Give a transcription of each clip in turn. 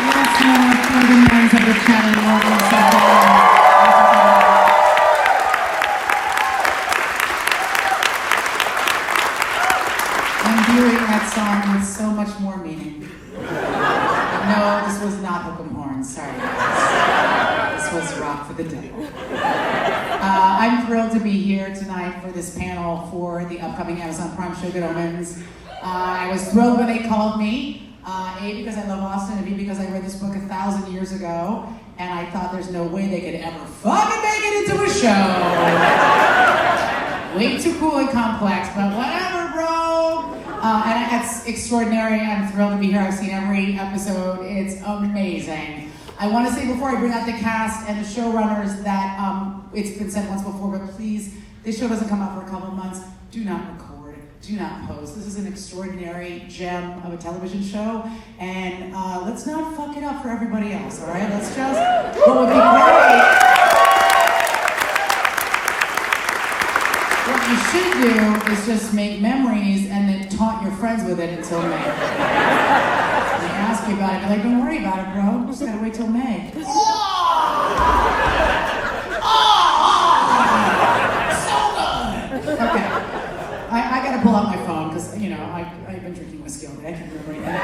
Yes, more for the names of the channel. I'm viewing that song with so much more meaning. No, this was not Hook 'em Horns, sorry guys. This was Rock for the Devil. I'm thrilled to be here tonight for this panel for the upcoming Amazon Prime show, Good Omens. I was thrilled when they called me. A, because I love Austin, and B, because I read this book 1,000 years ago, and I thought there's no way they could ever fucking make it into a show. Way too cool and complex, but whatever, bro. And it's extraordinary. I'm thrilled to be here. I've seen every episode. It's amazing. I want to say before I bring out the cast and the showrunners that it's been said once before, but please, this show doesn't come out for a couple of months. Do not record. Do not post. This is an extraordinary gem of a television show, and let's not fuck it up for everybody else, all right? Let's just, what would be great, what you should do is just make memories and then taunt your friends with it until May. When they ask you about it, you're like, don't worry about it, bro. Just gotta wait till May. Okay. I gotta pull out my phone because, you know, I've been drinking whiskey all day. I can't remember anything.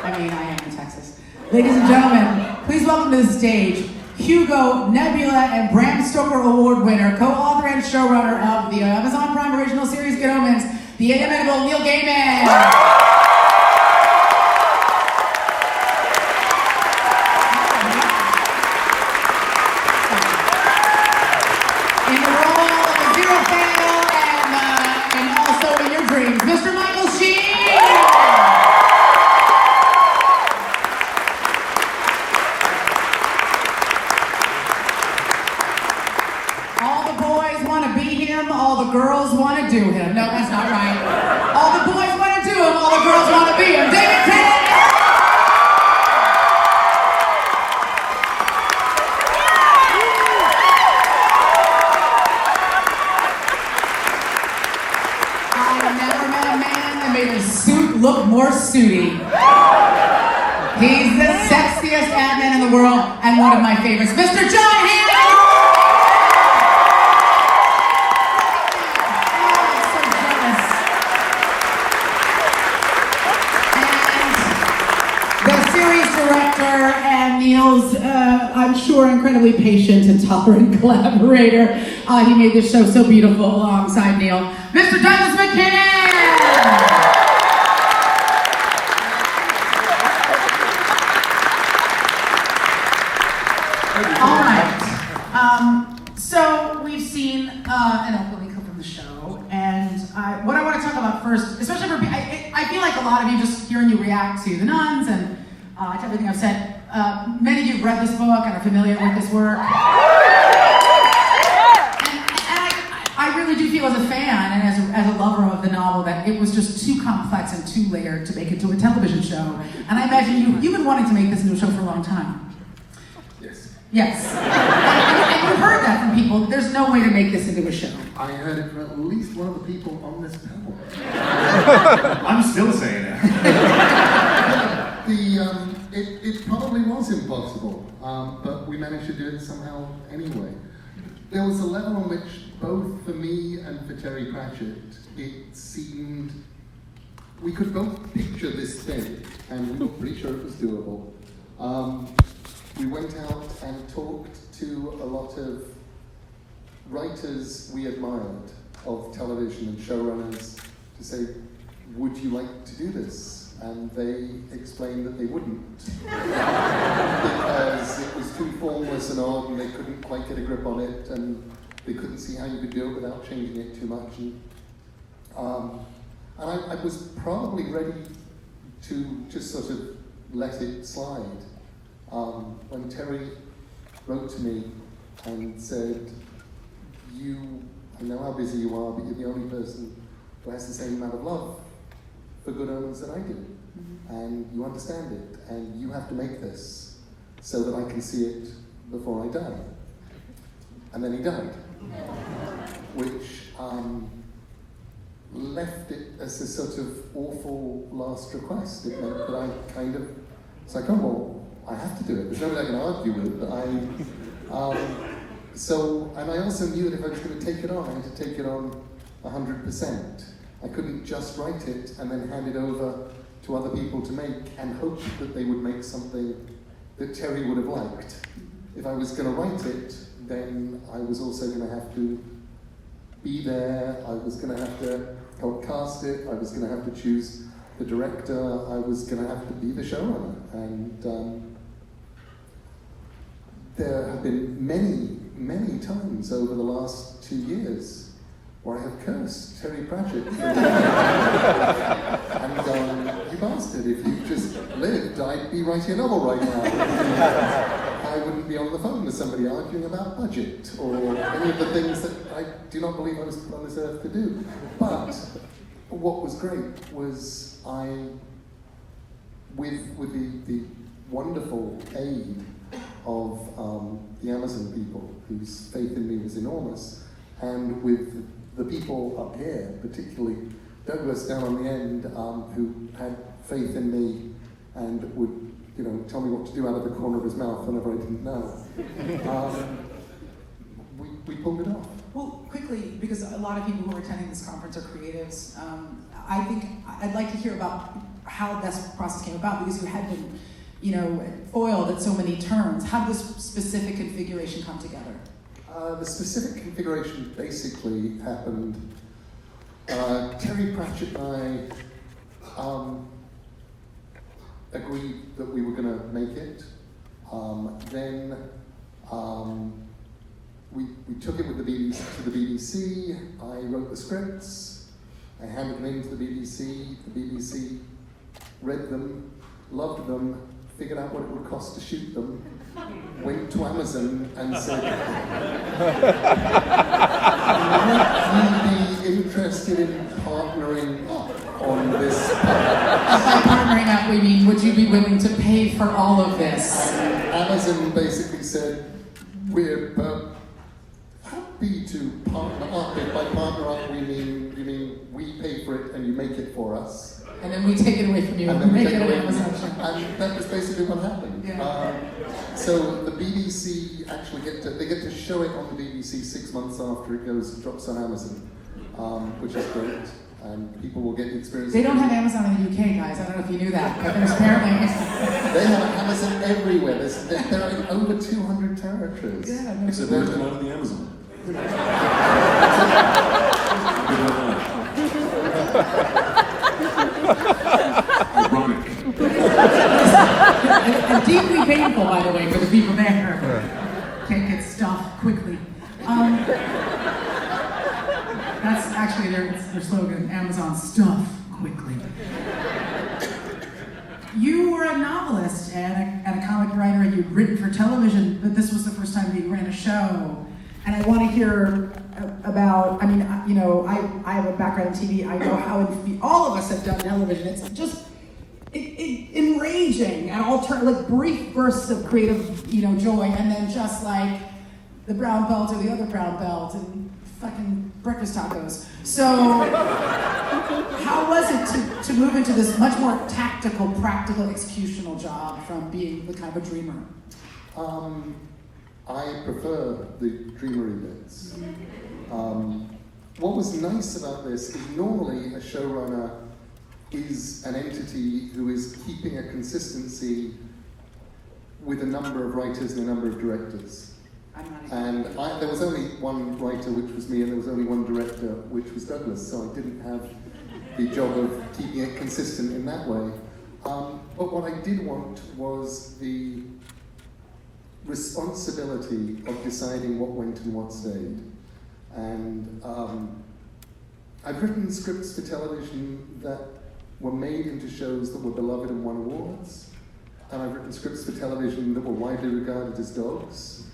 I mean, I am in Texas. Ladies and gentlemen, please welcome to the stage Hugo, Nebula, and Bram Stoker Award winner, co-author and showrunner of the Amazon Prime original series Good Omens, the inimitable Neil Gaiman. Mr. Michael Sheen! All the boys want to be him, all the girls want to do him. No, that's not right. All the boys want to do him, all the girls want to be him. David Tennant! Look more suity. He's the sexiest admin in the world and one of my favorites, Mr. Jon Hamm! And the series director and Neil's, I'm sure, incredibly patient and tolerant collaborator. He made this show so beautiful alongside Neil, Mr. Douglas McKinnon! So we've seen an opening clip from the show, and what I want to talk about first, especially for I feel like a lot of you, just hearing you react to the nuns and to everything I've said, many of you have read this book and are familiar with this work. And I really do feel as a fan and as a lover of the novel that it was just too complex and too layered to make it to a television show. And I imagine you've been wanting to make this into a show for a long time. Yes. And you've heard that from people. There's no way to make this into a show. I heard it from at least one of the people on this panel. I'm still saying it. It probably was impossible, but we managed to do it somehow anyway. There was a level on which, both for me and for Terry Pratchett, it seemed we could both picture this thing, and we were pretty sure it was doable. We went out and talked to a lot of writers we admired of television and showrunners to say, would you like to do this? And they explained that they wouldn't. Because it was too formless and odd, and they couldn't quite get a grip on it, and they couldn't see how you could do it without changing it too much. And I was probably ready to just sort of let it slide. When Terry wrote to me and said, I know how busy you are, but you're the only person who has the same amount of love for Good Omens that I do. Mm-hmm. And you understand it, and you have to make this so that I can see it before I die. And then he died, which left it as a sort of awful last request. It meant that I kind of It's like, oh, well, I have to do it. There's nobody I can argue with. And I also knew that if I was going to take it on, I had to take it on 100%. I couldn't just write it and then hand it over to other people to make and hope that they would make something that Terry would have liked. If I was going to write it, then I was also going to have to be there, I was going to have to help cast it, I was going to have to choose the director, I was going to have to be the showrunner. And there have been many times over the last 2 years where I have cursed Terry Pratchett and gone, you bastard, if you just lived, I'd be writing a novel right now. I wouldn't be on the phone with somebody arguing about budget or any of the things that I do not believe I was put on this earth to do. But what was great was with the wonderful aid of the Amazon people, whose faith in me was enormous, and with the people up here, particularly Douglas down on the end, who had faith in me and would, tell me what to do out of the corner of his mouth whenever I didn't know. We pulled it off. Well, quickly, because a lot of people who are attending this conference are creatives, I think I'd like to hear about how this process came about, because you had been, foiled at so many turns. How did this specific configuration come together? The specific configuration basically happened. Terry Pratchett and I agreed that we were going to make it. Then we took it with the BBC, to the BBC. I wrote the scripts. I handed them in to the BBC. The BBC read them, loved them, figured out what it would cost to shoot them, went to Amazon and said, would you be interested in partnering up on this? By partnering up, we mean, would you be willing to pay for all of this? And Amazon basically said, we're happy to partner up. If by partner up we mean we pay for it and you make it for us. And then we take it away from you and make it an Amazon show. And that was basically what happened. Yeah. So the BBC actually get to show it on the BBC 6 months after it drops on Amazon, which is great. And people will get the experience. They don't have Amazon in the UK, guys. I don't know if you knew that, but there's apparently... They have Amazon everywhere. They're in over 200 territories. Yeah, no, Except they're not in the Amazon. Ironic. And deeply painful, by the way, for the people there. Can't get stuff quickly. That's actually their slogan, Amazon stuff quickly. You were a novelist and a comic writer, and you'd written for television, but this was the first time you ran a show. And I want to hear about, I have a background in TV. I know how all of us have done television. It's just enraging and brief bursts of creative, joy, and then just like the brown belt or the other brown belt and fucking breakfast tacos. So how was it to move into this much more tactical, practical, executional job from being the kind of a dreamer? I prefer the dreamery bits. What was nice about this is normally a showrunner is an entity who is keeping a consistency with a number of writers and a number of directors. And there was only one writer, which was me, and there was only one director, which was Douglas, so I didn't have the job of keeping it consistent in that way. But what I did want was the responsibility of deciding what went and what stayed. And I've written scripts for television that were made into shows that were beloved and won awards. And I've written scripts for television that were widely regarded as dogs.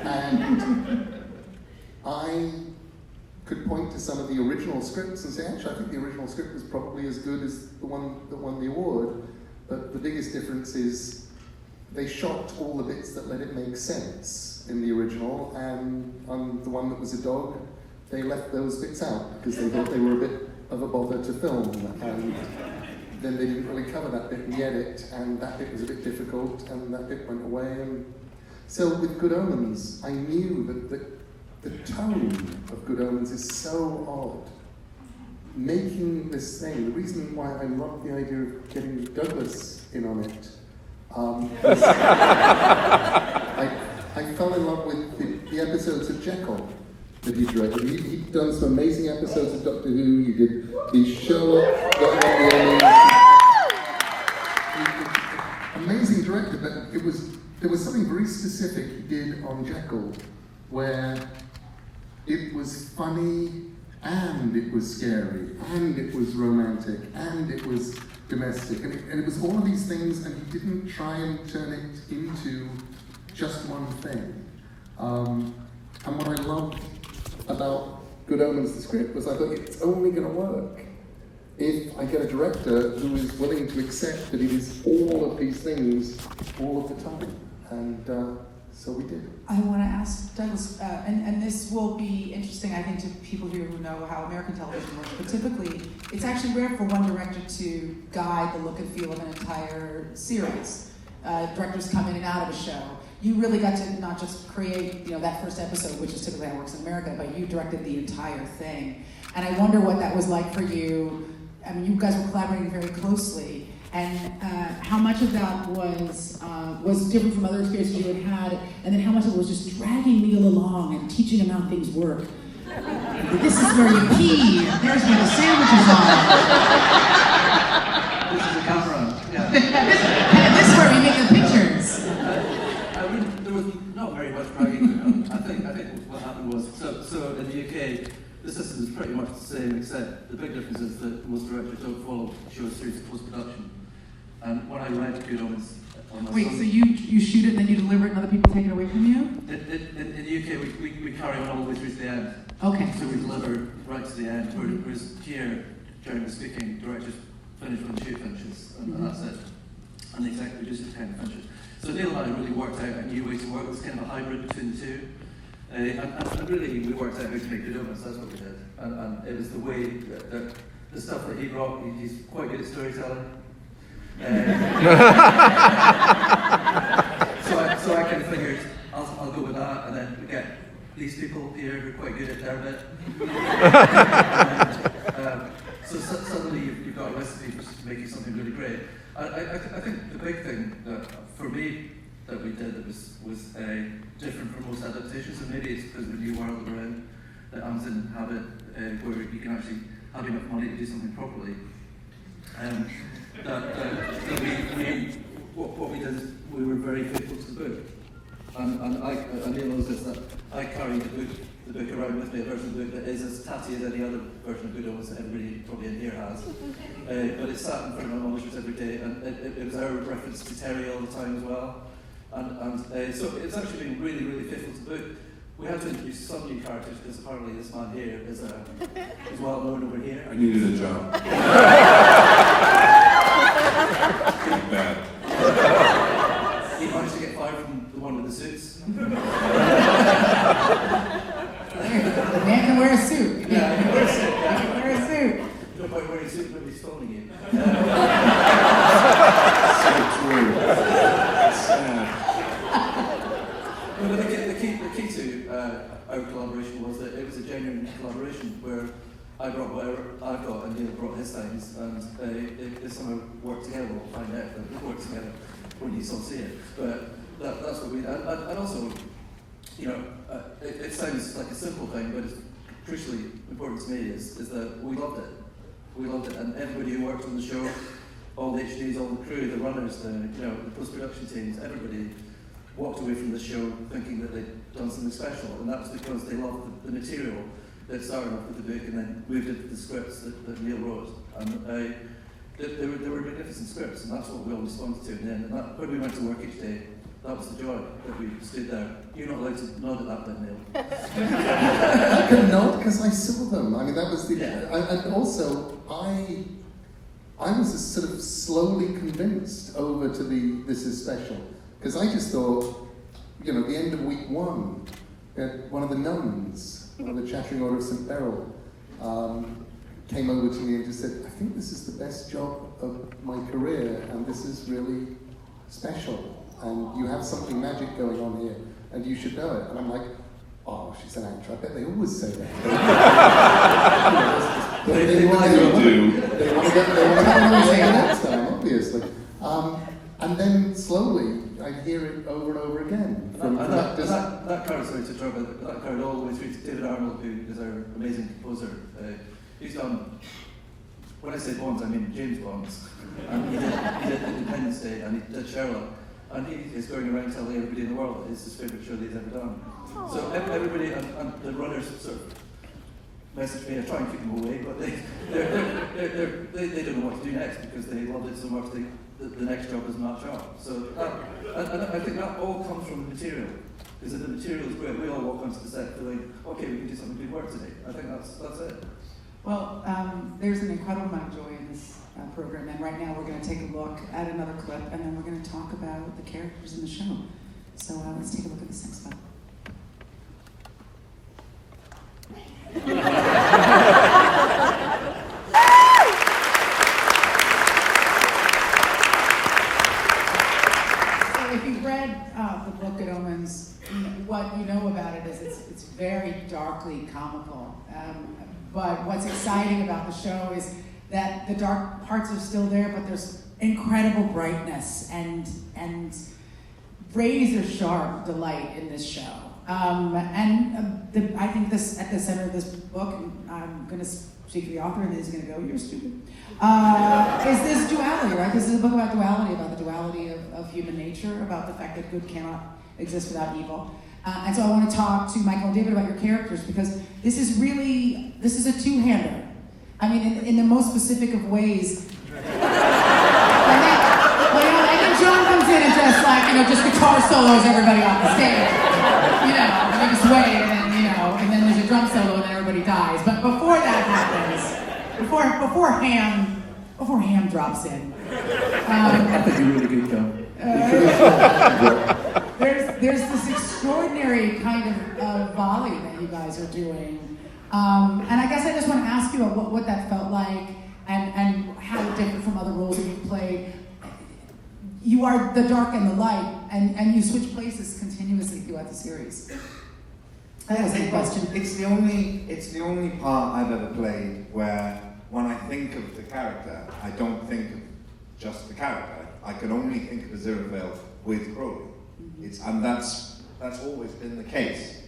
And I could point to some of the original scripts and say, actually, I think the original script was probably as good as the one that won the award. But the biggest difference is they shot all the bits that let it make sense in the original, and on the one that was a dog, they left those bits out because they thought they were a bit of a bother to film. And then they didn't really cover that bit in the edit, and that bit was a bit difficult, and that bit went away. And so with Good Omens, I knew that the tone of Good Omens is so odd. Making this thing, the reason why I love the idea of getting Douglas in on it, was I fell in love with the episodes of Jekyll that he directed. He'd done some amazing episodes of Doctor Who. He did the Sherlock, got the Emmys. Amazing director, but there was something very specific he did on Jekyll, where it was funny, and it was scary, and it was romantic, and it was domestic, and it was all of these things, and he didn't try and turn it into just one thing. And what I loved about Good Omens, the script, was I thought it's only going to work if I get a director who is willing to accept that it is all of these things all of the time. And so we did. I want to ask Douglas, and this will be interesting, I think, to people here who know how American television works, but typically, it's actually rare for one director to guide the look and feel of an entire series. Directors come in and out of a show. You really got to not just create, that first episode, which is typically how it works in America, but you directed the entire thing. And I wonder what that was like for you. I mean, you guys were collaborating very closely, and how much of that was different from other experiences you had had, and then how much of it was just dragging Neil along and teaching him how things work. This is where you pee, and there's where the sandwiches are. This is the camera. Yeah. This is where we make the pictures. I mean, there was not very much dragging. I think what happened was, so in the UK, the system is pretty much the same, except the big difference is that most directors don't follow show a series of post-production. And when I read Good Omens on my Wait, so you shoot it and then you deliver it and other people take it away from you? in the UK, we carry on all the way through to the end. Okay. So we deliver right to the end, whereas here, during the speaking, directors finish when the shoot finishes, and that's it. And the executive producer kind of finishes. So Neil and I really worked out a new way to work. It was kind of a hybrid between the two. And really, we worked out how to make Good Omens, that's what we did. And it was the way that the stuff that he brought, he's quite good at storytelling. So I kind of figured, I'll go with that, and then we get these people here who are quite good at their bit. So suddenly you've got a recipe for making something really great. I think the big thing that, for me, that we did that was different from most adaptations, and maybe it's because of the new world that we're in, that Amazon have it where you can actually have enough money to do something properly. What we did is we were very faithful to the book, and Neil knows this, that I carry the book around with me, a version of the book that is as tatty as any other version of Good Omens that everybody probably in here has. But it's sat in front of my monitors every day, and it was our reference to Terry all the time as well. And so it's actually been really, really faithful to the book. We had to introduce some new characters because apparently this man here is well known over here. I needed a job. Bad. He managed to get fired from the one with the suits. The man can wear a suit. Yeah, he can wear a suit. He can wear a suit. Don't mind wearing a suit, nobody's filming you. So true. It's sad. But the key to our collaboration was that it was a genuine collaboration where I brought whatever I've got and Neil brought his things, and if somehow worked together, we'll find out that we worked together when you still see it. But that's what we did. And also, it sounds like a simple thing, but it's crucially important to me is that we loved it. We loved it, and everybody who worked on the show, all the HDs, all the crew, the runners, the post-production teams, everybody walked away from the show thinking that they'd done something special, and that was because they loved the material that started off with the book and then moved into the scripts that Neil wrote. And they were magnificent scripts, and that's what we all responded to in the end. And that, when we went to work each day, that was the joy that we stood there. You're not allowed to nod at that bit, Neil. I could nod because I saw them. I mean, that was the... Yeah. And also, I was sort of slowly convinced over to the This Is Special. Because I just thought, the end of week one, one of the nuns of the Chattering Order of St. Beryl came over to me and just said, I think this is the best job of my career, and this is really special, and you have something magic going on here, and you should know it. And I'm like, oh, she's an actor. I bet they always say that. They want to get next time, obviously. And then slowly, I hear it over and over again. From that card, sorry to interrupt, but that card all the way through to David Arnold, who is our amazing composer. He's done, when I say Bonds, I mean James Bonds. And he did Independence Day, and he did Sherlock. And he is going around telling everybody in the world that it's his favourite show that he's ever done. Aww. So everybody, and the runners sort of message me, I try and keep them away, but they don't know what to do next because they loved it so much the next job is not job. So I think that all comes from the material. Because if the material is great, we all walk onto the set feeling, okay, we can do something good work today. I think that's it. Well, there's an incredible amount of joy in this program, and right now we're going to take a look at another clip, and then we're going to talk about the characters in the show. So let's take a look at this next clip. So if you've read the book at Omens, what you know about it is it's very darkly comical. But what's exciting about the show is that the dark parts are still there, but there's incredible brightness and razor sharp delight in this show. I think this at the center of this book, and I'm going to speak to the author, and he's going to go, "You're stupid." Is this duality, right? This is a book about duality, about the duality of human nature, about the fact that good cannot exist without evil. And so I want to talk to Michael and David about your characters, because this is a two-hander. I mean, in the most specific of ways. I think Jon comes in and just guitar solos everybody off the stage. And they just wait, and then there's a drum solo, and then everybody dies. But before that happens, before Hamm drops in, I think you're really good, John. There's this extraordinary kind of volley that you guys are doing. And I guess I just want to ask you about what that felt like and how different from other roles that you've played. You are the dark and the light, and you switch places continuously throughout the series. That was a question. It's the only part I've ever played where when I think of the character, I don't think of just the character. I can only think of Aziraphale with Crowley. And that's always been the case.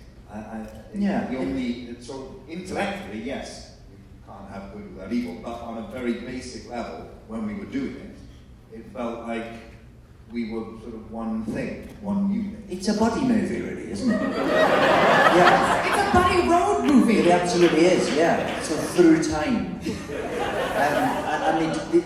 So intellectually, yes, you can't have good without evil, but on a very basic level, when we were doing it, it felt like we were sort of one thing, one unit. It's a buddy movie, really, isn't it? Yeah. It's a buddy road movie. It absolutely is, yeah. So through time. And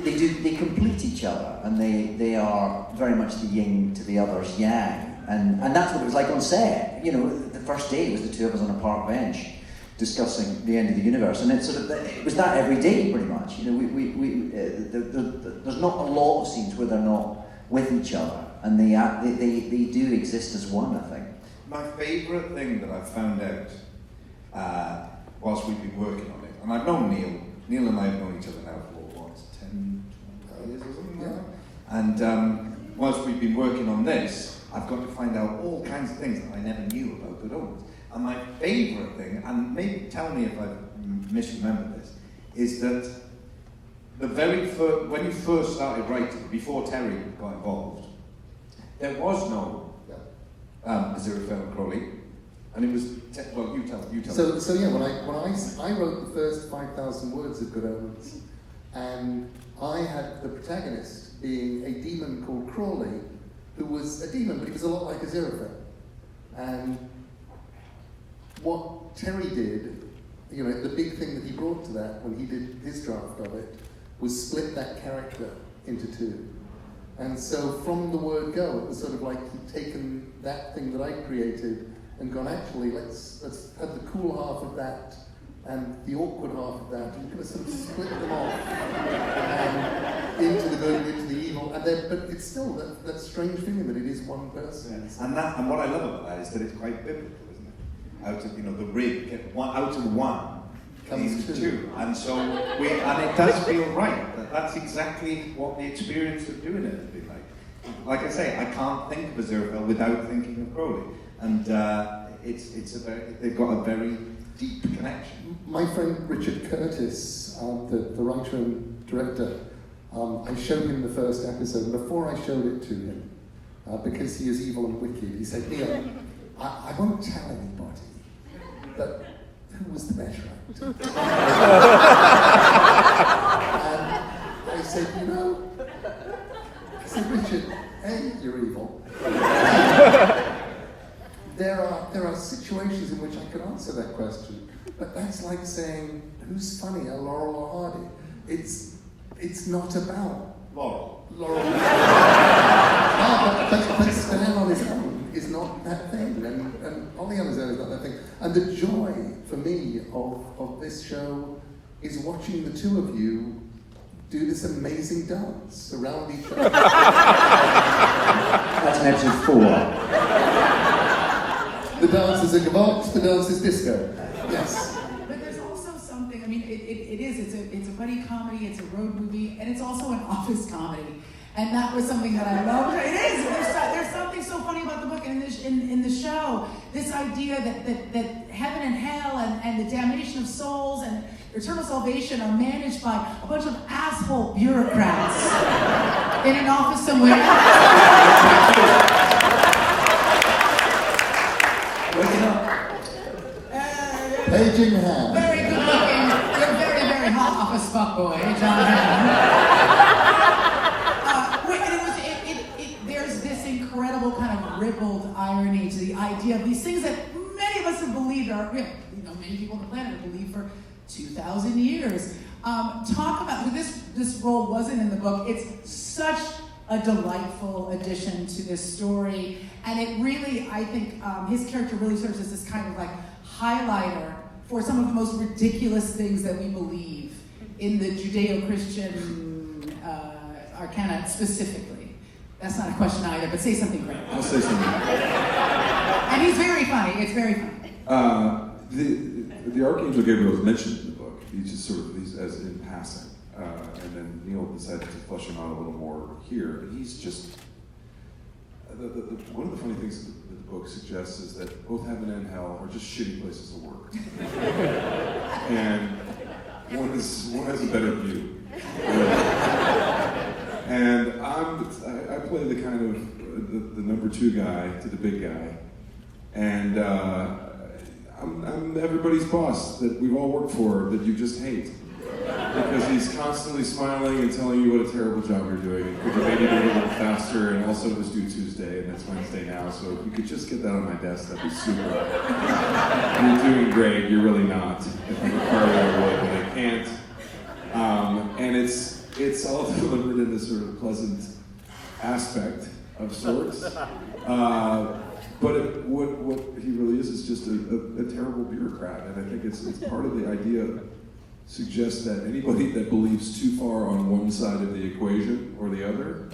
they complete each other, and they are very much the yin to the other's yang. And that's what it was like on set. The first day was the two of us on a park bench discussing the end of the universe, and it was that every day, pretty much. There's not a lot of scenes where they're not with each other, and they do exist as one, I think. My favourite thing that I've found out whilst we've been working on it, and I've known Neil. Neil and I have known each other now for 10, 12 years or something like that. And whilst we've been working on this, I've got to find out all kinds of things that I never knew about Good Omens. And my favourite thing, and maybe tell me if I've misremembered this, is that the very first, when you first started writing, before Terry got involved, there was no Aziraphale and Crowley, and it was you tell. So yeah, when I wrote the first 5,000 words of Good Omens, and I had the protagonist being a demon called Crawley, who was a demon, but he was a lot like Aziraphale. And what Terry did, the big thing that he brought to that when he did his draft of it, was split that character into two. And so from the word go, it was sort of like he'd taken that thing that I created and gone, actually, let's have the cool half of that and the awkward half of that, and kind of sort of split them off into the good and into the evil. And then, but it's still that strange feeling that it is one person. Yes. And what I love about that is that it's quite biblical, isn't it? Out of the rib, out of one comes these to. two. And so and it does feel right. That's exactly what the experience of doing it has been like. Like I say, I can't think of Aziraphale without thinking of Crowley. And they've got a very deep connection. My friend Richard Curtis, the writer and director, I showed him the first episode, and before I showed it to him, because he is evil and wicked, he said, Neil, I won't tell anybody, but who was the better actor? And I said, Richard, A, you're evil. There are situations in which I could answer that question, but that's like saying, who's funnier, Laurel or Hardy? It's not about Laurel. No, but Stan on his own is not that thing, and Ollie on his own is not that thing. And the joy for me of this show is watching the two of you do this amazing dance around each other. That's in episode 4. The dance is a gavotte, the dance is disco. Yes. But there's also something, I mean, it's a buddy comedy, it's a road movie, and it's also an office comedy. And that was something that I loved. It is. There's something so funny about the book and in the show. This idea that heaven and hell and the damnation of souls and eternal salvation are managed by a bunch of asshole bureaucrats in an office somewhere. Waking up. Paging Hamm. Very good looking. You're very, very hot office fuckboy, Jon Hamm. There's this incredible kind of ribald irony to the idea of these things that many of us have believed are, many people on the planet have believed for 2,000 years. Talk about, this role wasn't in the book. It's such a delightful addition to this story. And it really, I think, his character really serves as this kind of like highlighter for some of the most ridiculous things that we believe in the Judeo-Christian arcana specifically. That's not a question either, but say something great. I'll say something. And he's very funny. It's very funny. The Archangel Gabriel is mentioned in the book. He's just sort of as in passing, and then Neil decided to flesh him out a little more here. And he's just one of the funny things that the book suggests is that both heaven and hell are just shitty places to work, and one has a better view. And I play the kind of the number 2 guy to the big guy, and I'm everybody's boss that we've all worked for that you just hate, because he's constantly smiling and telling you what a terrible job you're doing. Could you maybe do it a little faster? And also it was due Tuesday, and it's Wednesday now, so if you could just get that on my desk, that'd be super. You're doing great. You're really not. If I could carve that wood, but I can't. And it's all delivered in this sort of pleasant aspect of sorts. But what he really is just a terrible bureaucrat. And I think it's part of the idea suggests that anybody that believes too far on one side of the equation or the other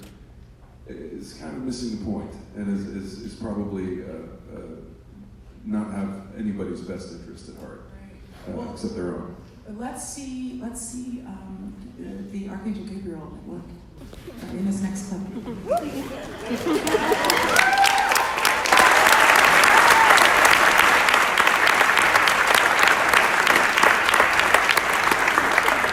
is kind of missing the point and is probably not have anybody's best interest at heart, except their own. Let's see the Archangel Gabriel at work in this next clip.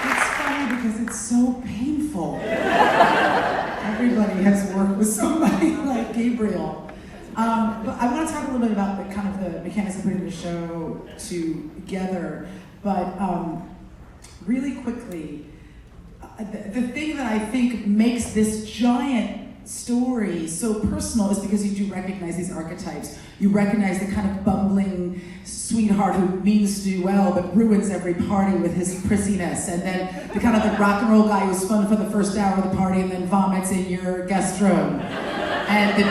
It's funny because it's so painful. Everybody has worked with somebody like Gabriel. But I want to talk a little bit about the kind of the mechanics of putting the show together. But really quickly, the thing that I think makes this giant story so personal is because you do recognize these archetypes. You recognize the kind of bumbling sweetheart who means to do well but ruins every party with his prissiness, and then the kind of the rock and roll guy who's fun for the first hour of the party and then vomits in your guest room, and the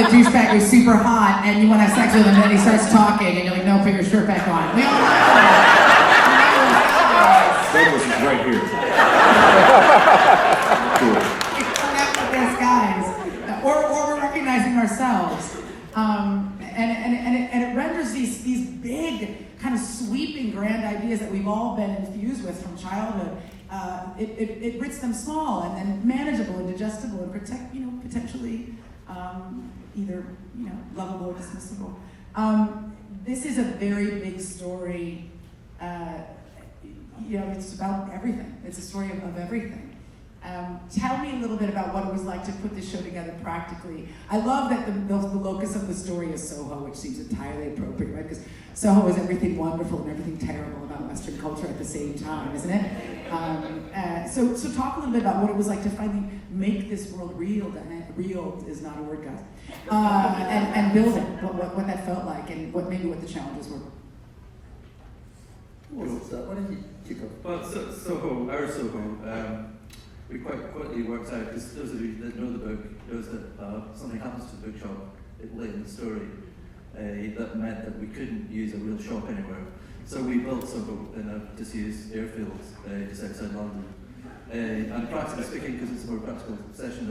douchebag who's super hot and you want to have sex with him and then he starts talking and you're like, no, put your shirt back on. We all know Douglas is right here. Cool. Connect with those guys. Or we're recognizing ourselves. and it renders these big, kind of sweeping, grand ideas that we've all been infused with from childhood. It rips them small and manageable and digestible and potentially either lovable or dismissible. This is a very big story. It's about everything. It's a story of everything. Tell me a little bit about what it was like to put this show together practically. I love that the locus of the story is Soho, which seems entirely appropriate, right? Because Soho is everything wonderful and everything terrible about Western culture at the same time, isn't it? So talk a little bit about what it was like to finally make this world real. Real is not a word, guys. And build it. What that felt like, and what the challenges were. Why don't you kick off? Well, Soho, we quite quickly worked out, because those of you that know the book knows that something happens to the bookshop late in the story that meant that we couldn't use a real shop anywhere. So we built Soho in a disused airfield just outside London. And practically speaking, because it's a more practical session,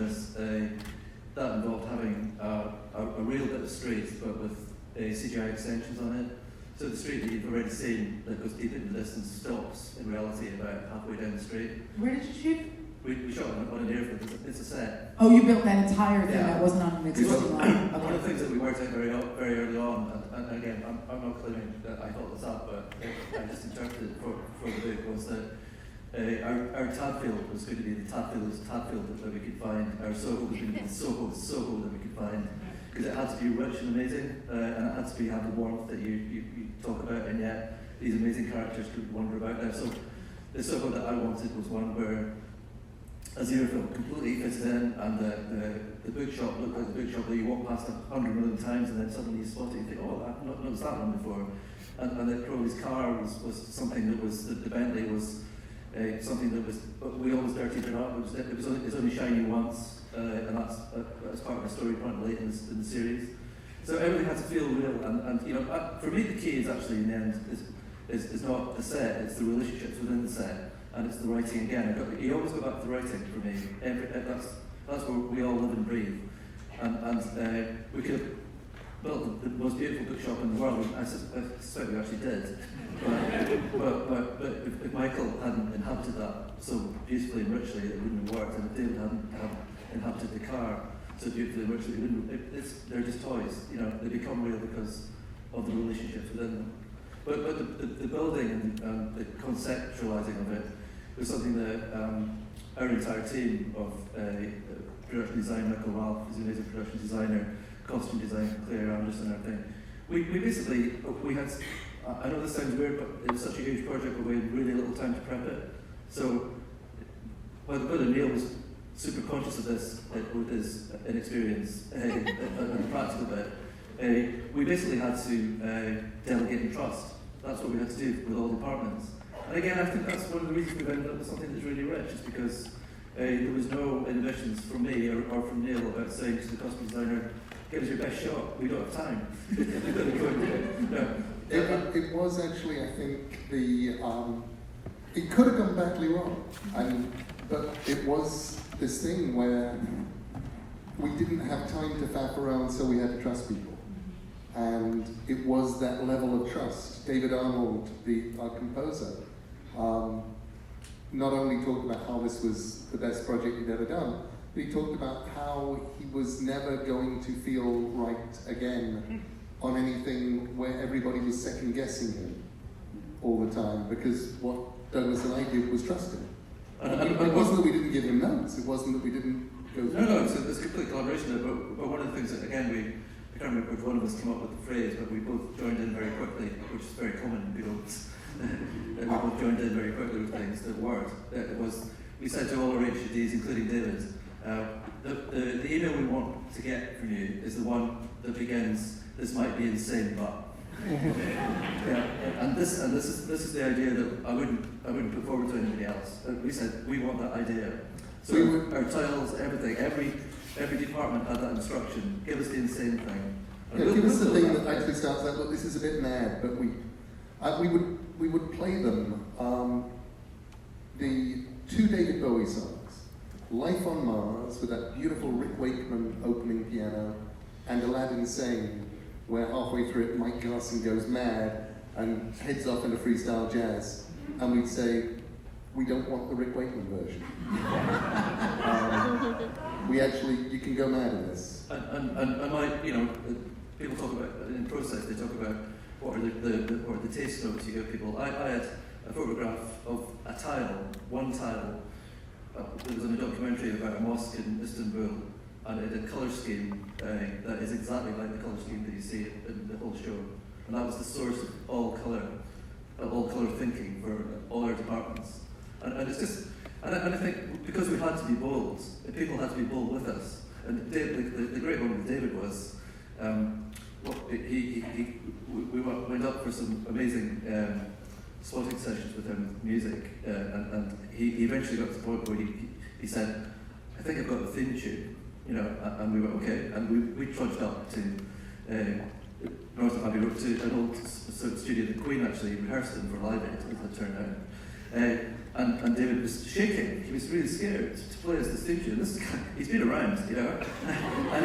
that involved having a real bit of street, but with CGI extensions on it. So the street that you've already seen that goes deep into the distance stops in reality about halfway down the street. Where did you shoot? We shot on an airfield. It's a set. Oh, you built that entire thing Yeah. that wasn't on an existing line. One of the things that we worked out very early on, and again, I'm not claiming that I thought this up, but I just interpreted it for the book, was that our Tadfield was going to be the Tadfield that we could find. Our Soho was going to be the Soho that we could find. Because it had to be rich and amazing, and it had to have the warmth that you talk about, and yet these amazing characters could wander about there. So the Soho that I wanted was one where a zero film completely fitted in, and the bookshop looked like the bookshop that you walk past 100 million times, and then suddenly you spot it and think, oh, I've not noticed that one before. And that Crowley's car was something that was, the Bentley was something that was, we always dirtied it up. It's only shiny once, and that's part of the story point late in the series. So everything had to feel real, and for me the key is actually in the end is not the set, it's the relationships within the set, and it's the writing again. You always go back to the writing for me. That's where we all live and breathe, and we could have built the most beautiful bookshop in the world. I suspect we actually did. But if Michael hadn't inhabited that so beautifully and richly, it wouldn't have worked. And if David hadn't inhabited the car so beautifully and richly, they're just toys. They become real because of the relationships within them. But the building and the conceptualizing of it was something that our entire team of production design, Michael Ralph, who's an amazing production designer, costume design, Claire Anderson, and everything. We had. I know this sounds weird, but it was such a huge project, but we had really little time to prep it. So, whether Neil was super conscious of this with his inexperience and the practical bit, we basically had to delegate and trust. That's what we had to do with all departments. And again, I think that's one of the reasons we've ended up with something that's really rich, is because there was no inhibitions from me or from Neil about saying to the costume designer, give us your best shot, we don't have time. It was actually, I think, it could have gone badly wrong, but it was this thing where we didn't have time to faff around, so we had to trust people. And it was that level of trust. David Arnold, our composer, not only talked about how this was the best project he'd ever done, but he talked about how he was never going to feel right again on anything where everybody was second-guessing him all the time, because what Douglas and I did was trust him. It wasn't that we didn't give him notes, it wasn't that we didn't go through. No, it's complete collaboration there, but one of the things that, again, I can't remember which one of us came up with the phrase, but we both joined in very quickly, which is very common in builds. We both joined in very quickly with things that worked. We said to all our HUDs, including David, the email we want to get from you is the one that begins, "This might be insane, but." And this is the idea that I wouldn't put forward to anybody else. We said we want that idea. So our titles, everything, every department had that instruction. Give us the insane thing. Yeah, give us the thing that actually starts out. Look, this is a bit mad, but we would play them. The 2 David Bowie songs, "Life on Mars" with that beautiful Rick Wakeman opening piano, and "Aladdin Sane," where halfway through it Mike Garson goes mad and heads off into freestyle jazz, and we'd say, we don't want the Rick Wakeman version. We actually, you can go mad in this. And my, people talk about, in process, they talk about what are the taste notes you give people. I had a photograph of a tile, one tile. It was in a documentary about a mosque in Istanbul, and it had a colour scheme that is exactly like the colour scheme that you see in the whole show. And that was the source of all colour thinking for all our departments. And it's just, and I think because we had to be bold, people had to be bold with us. And the great one with David was, we went up for some amazing spotting sessions with him with music, and he eventually got to the point where he said, I think I've got the theme tune, and we went, okay, and we trudged up to North Abbey Road to an old studio. The Queen actually rehearsed in for Live Aid, as it turned out. And David was shaking. He was really scared to play us the theme tune. This guy, he's been around, and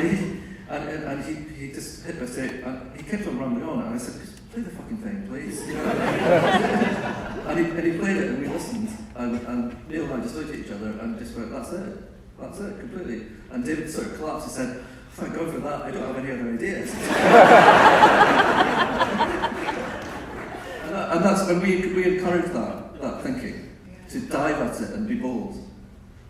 he just hit my straight, and he kept on rumbling on, and I said, play the fucking thing, please. and he played it, and we listened, and Neil and I just looked at each other and just went, that's it, completely. And David sort of collapsed and said, thank God for that, I don't have any other ideas. and we encourage that thinking, to dive at it and be bold.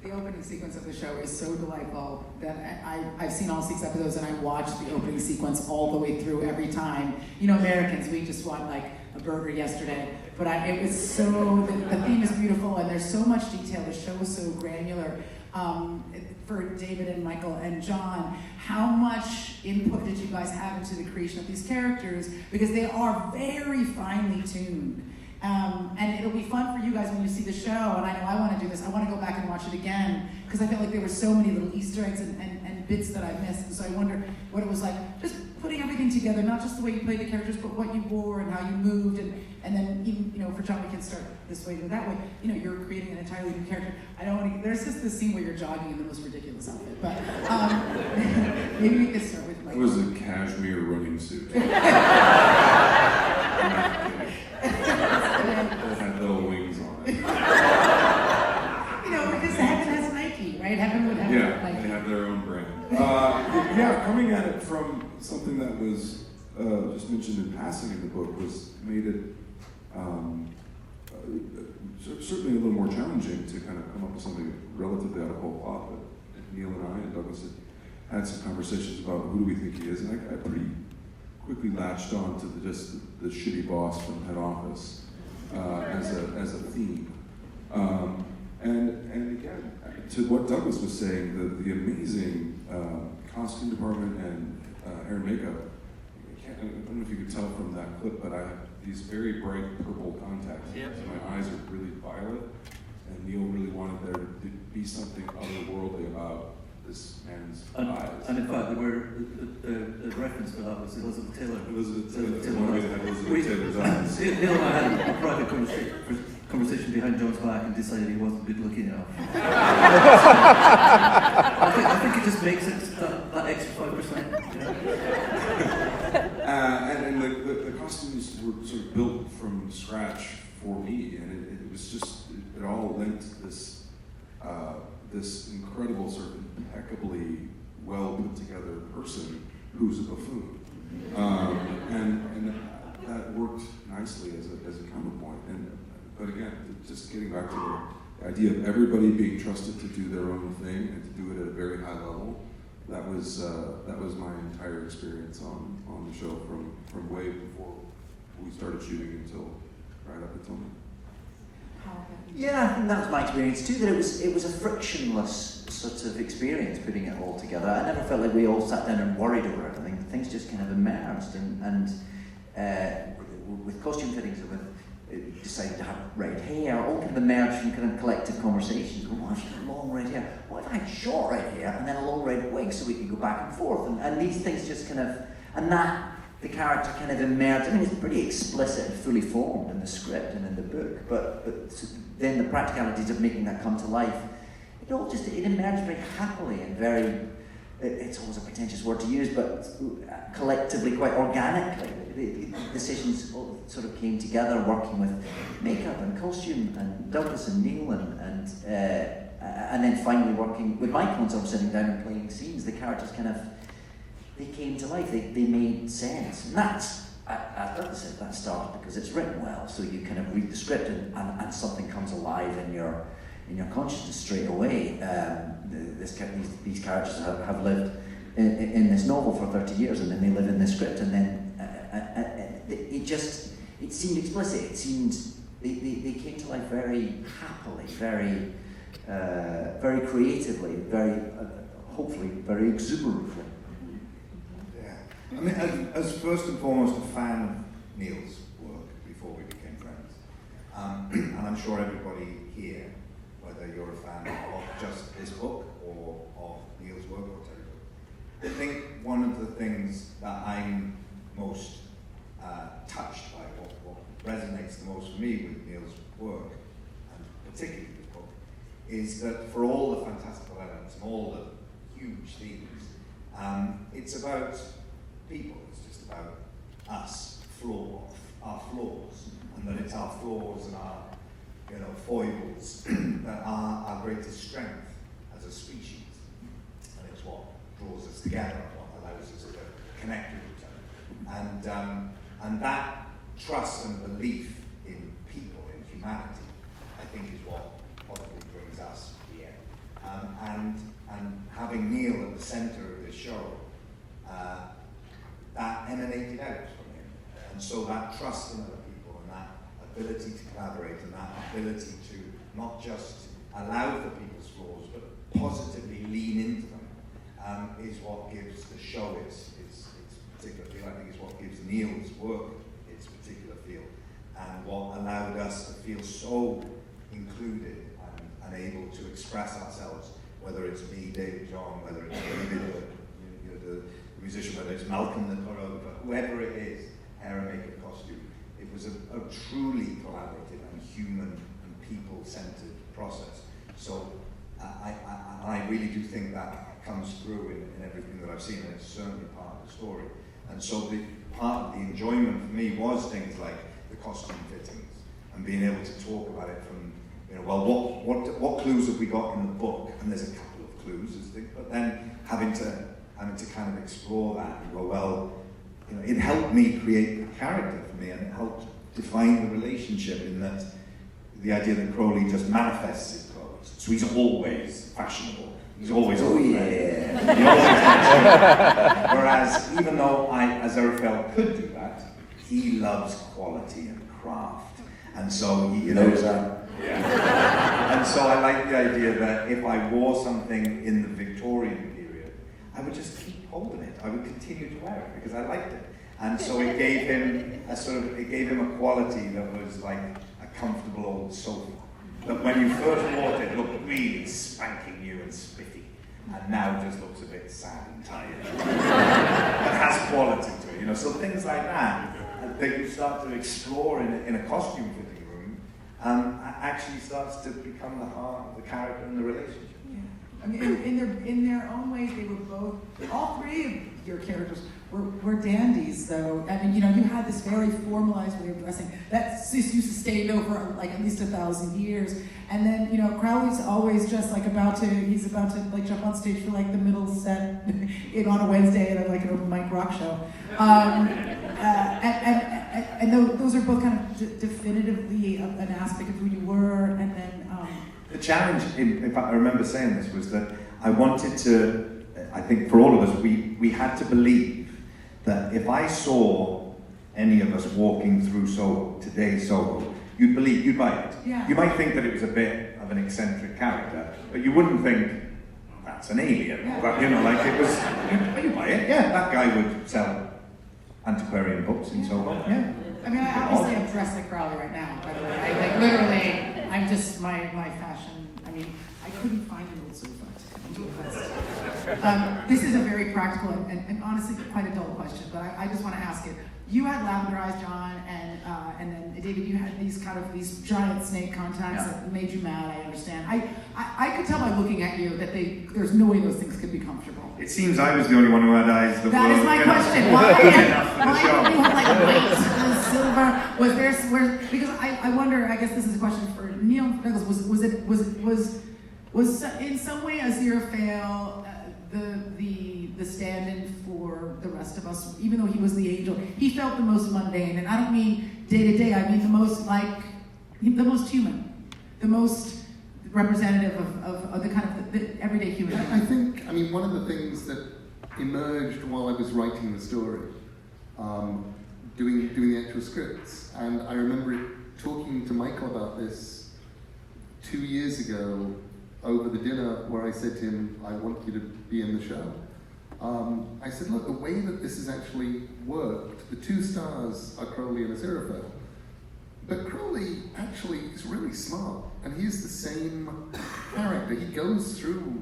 The opening sequence of the show is so delightful that I've seen all 6 episodes, and I watch the opening sequence all the way through every time. Americans, we just want like a burger yesterday, but it was so, the theme is beautiful, and there's so much detail. The show is so granular. For David and Michael and Jon, how much input did you guys have into the creation of these characters? Because they are very finely tuned. And it'll be fun for you guys when you see the show, and I know I want to do this. I want to go back and watch it again, because I feel like there were so many little Easter eggs and bits that I missed. And so I wonder what it was like, just putting everything together, not just the way you played the characters, but what you wore and how you moved. And then even, for Jon, we can start this way or that way. You're creating an entirely new character. I don't want to, there's just this scene where you're jogging in the most ridiculous outfit, but maybe we could start with It Michael. was a cashmere running suit. It had little wings on it. Because heaven has Nike, right? Heaven would have Nike. They have their own brand. Coming at it from something that was just mentioned in passing in the book made it certainly a little more challenging to kind of come up with something relatively out of whole cloth. But Neil and I and Douglas had some conversations about who do we think he is, and I pretty quickly latched on to just the shitty boss from head office as a theme. And again, to what Douglas was saying, the amazing costume department and hair and makeup. I don't know if you could tell from that clip, but I have these very bright purple contacts. Yep. So my eyes are really violet, and Neil really wanted there to be something otherworldly about this man's eyes. And in fact, the reference for that was Elizabeth Taylor. Elizabeth Taylor. One way to have Elizabeth Taylor's eyes. Neil and I had a private conversation behind Jon's back and decided he wasn't good looking enough. I think it just makes it that extra 5%. And the costumes were sort of built from scratch for me, and it was just, it all lent this this incredible sort of impeccably well put together person who's a buffoon, and that worked nicely as a counterpoint. But again, just getting back to the idea of everybody being trusted to do their own thing and to do it at a very high level. That was my entire experience on the show from way before we started shooting until right up until now. Yeah, I think that was my experience too. That it was a frictionless sort of experience putting it all together. I never felt like we all sat down and worried over everything. Things just kind of emerged, and with costume fittings and with decided to have red hair, all kind of emerged from kind of collective conversations. Well, what if you had long red hair? What if I had short red hair and then a long red wig so we could go back and forth? And these things just kind of, and that, the character kind of emerged. I mean, it's pretty explicit and fully formed in the script and in the book, but then the practicalities of making that come to life, it emerged very happily and very it's always a pretentious word to use, but collectively, quite organically, the decisions sort of came together, working with makeup and costume, and Douglas and Neil, and then finally working with Michael and sort of sitting down and playing scenes. The characters kind of, they came to life, they made sense. And that's, as Douglas said, that started because it's written well, so you kind of read the script and something comes alive in your consciousness straight away. These characters have lived in this novel for 30 years, and then they live in this script, and then it seemed explicit. It seemed they came to life very happily, very creatively, very hopefully very exuberantly. Yeah, I mean, as first and foremost a fan of Neil's work before we became friends, and I'm sure everybody here, whether you're a fan of just this book or of Neil's work or Terry book, I think one of the things that I'm most touched by, what resonates the most for me with Neil's work, and particularly this book, is that for all the fantastical elements and all the huge themes, it's about people. It's just about us, our flaws, and that it's our flaws and our foibles that are our greatest strength as a species, and it's what draws us together, what allows us to connect with each other, and that trust and belief in people, in humanity, I think is what probably brings us here, and having Neil at the centre of this show, that emanated out from him, and so that trust in other people and that ability to collaborate and that ability to not just allow for people's flaws but positively lean into them is what gives the show its particular feel. I think it's what gives Neil's work its particular feel, and what allowed us to feel so included and able to express ourselves, whether it's me, David, John, whether it's David, the musician, whether it's Malcolm, the choreographer, whoever it is, hair and makeup, costume. It was a truly collaborative and human and people-centered process. So I really do think that comes through in everything that I've seen, and it's certainly part of the story. And so the part of the enjoyment for me was things like the costume fittings and being able to talk about it from, what clues have we got in the book? And there's a couple of clues, but then having to kind of explore that and go, well, it helped me create the character for me, and it helped define the relationship in that the idea that Crowley just manifests his clothes. So he's always fashionable. He's always Whereas, even though as Arafel could do that, he loves quality and craft. And so he knows that. Yeah. And so I like the idea that if I wore something in the Victorian period, I would just keep holding it. I would continue to wear it because I liked it. And so it gave him a quality that was like a comfortable old sofa. That when you first bought it looked really spanking new and spiffy, and now just looks a bit sad and tired. But has quality to it, So things like that you start to explore in a costume fitting room, actually starts to become the heart of the character and the relationship. Yeah. I mean, in their own ways, they were both. All three of your characters were dandies, though. I mean, you had this very formalized way of dressing that just used to stay over like at least 1,000 years. And then, Crowley's always just like he's about to like jump on stage for like the middle set on a Wednesday at like an open mic rock show. And those are both kind of definitively an aspect of who you were. And then the challenge, if I remember saying this, was that I wanted to. I think for all of us, we had to believe that if I saw any of us walking through today's Soho, you'd buy it. Yeah. You might think that it was a bit of an eccentric character, but you wouldn't think that's an alien. Yeah. But, like it was. You buy it. Yeah, that guy would sell antiquarian books in Soho. Yeah. I mean, obviously I'm dressed like Crowley right now, by the way. Literally, I'm just my fashion. I mean, I couldn't find an old sofa to come to. This is a very practical and honestly quite a dull question, but I just want to ask it. You had lavender eyes, John, and then David, you had these giant snake contacts that made you mad. I understand. I could tell by looking at you that there's no way those things could be comfortable. It seems I was the only one who had eyes that That were is my good question. enough- Why good enough for the did show. you have like white and silver? Was there because I wonder. I guess this is a question for Neil Douglas. Was in some way Aziraphale the stand-in for the rest of us? Even though he was the angel, he felt the most mundane, and I don't mean day to day. I mean the most human, the most representative of the kind of the everyday human. I think, one of the things that emerged while I was writing the story, doing the actual scripts, and I remember talking to Michael about this 2 years ago over the dinner where I said to him, I want you to be in the show. I said, look, the way that this has actually worked, the two stars are Crowley and Aziraphale. But Crowley actually is really smart, and he's the same character. He goes through,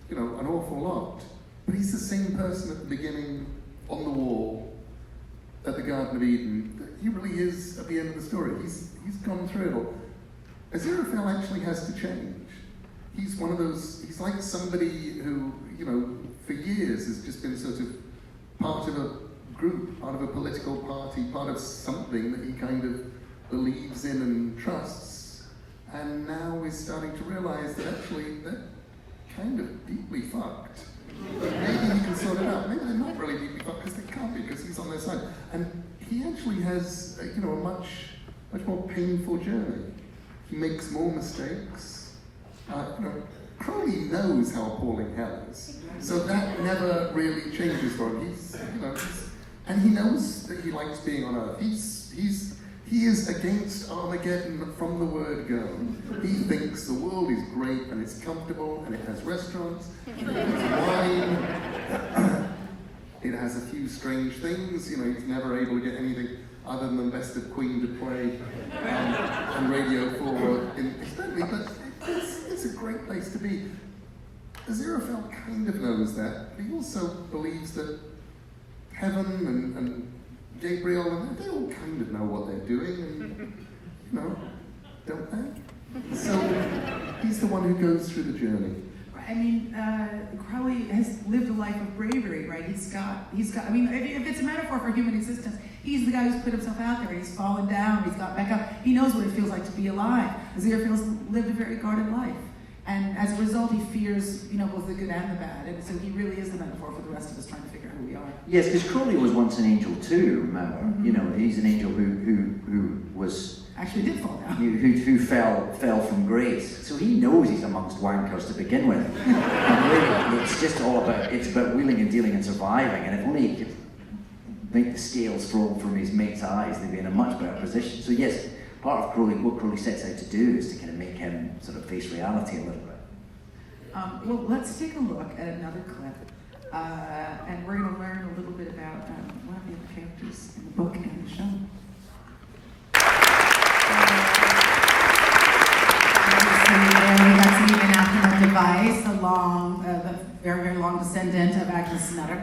an awful lot, but he's the same person at the beginning, on the wall, at the Garden of Eden. He really is at the end of the story. He's gone through it all. Aziraphale actually has to change. He's one of those. He's like somebody who, for years has just been sort of part of a group, part of a political party, part of something that he kind of believes in and trusts, and now is starting to realize that actually they're kind of deeply fucked. Maybe he can sort it out. Maybe they're not really deeply fucked because they can't be, because he's on their side. And he actually has, a much more painful journey. He makes more mistakes. Crowley knows how appalling hell is, so that never really changes for him. And he knows that he likes being on Earth. He is against Armageddon from the word go. He thinks the world is great and it's comfortable and it has restaurants, and it has wine, it has a few strange things. He's never able to get anything other than Best of Queen to play on Radio 4 incidentally, but it's a great place to be. Aziraphale kind of knows that, but he also believes that heaven and Gabriel, and they all kind of know what they're doing, and, don't they? So he's the one who goes through the journey. Crowley has lived a life of bravery, right? He's got. If it's a metaphor for human existence, he's the guy who's put himself out there. He's fallen down. He's got back up. He knows what it feels like to be alive. Aziraphale's lived a very guarded life, and as a result, he fears, both the good and the bad. And so he really is the metaphor for the rest of us trying to figure out who we are. Yes, because Crowley was once an angel too. Remember, he's an angel who was. Actually did fall down. Who fell from grace. So he knows he's amongst wankers to begin with. And really, it's just all about wheeling and dealing and surviving. And if only he could make the scales fall from his mate's eyes, they'd be in a much better position. So yes, part of Crowley, what Crowley sets out to do is to kind of make him sort of face reality a little bit. Well, let's take a look at another clip. And we're going to learn a little bit about one of the other characters in the book and the show. And we got to meet an Aftermath Device, the very, very long descendant of Agnes Nutter,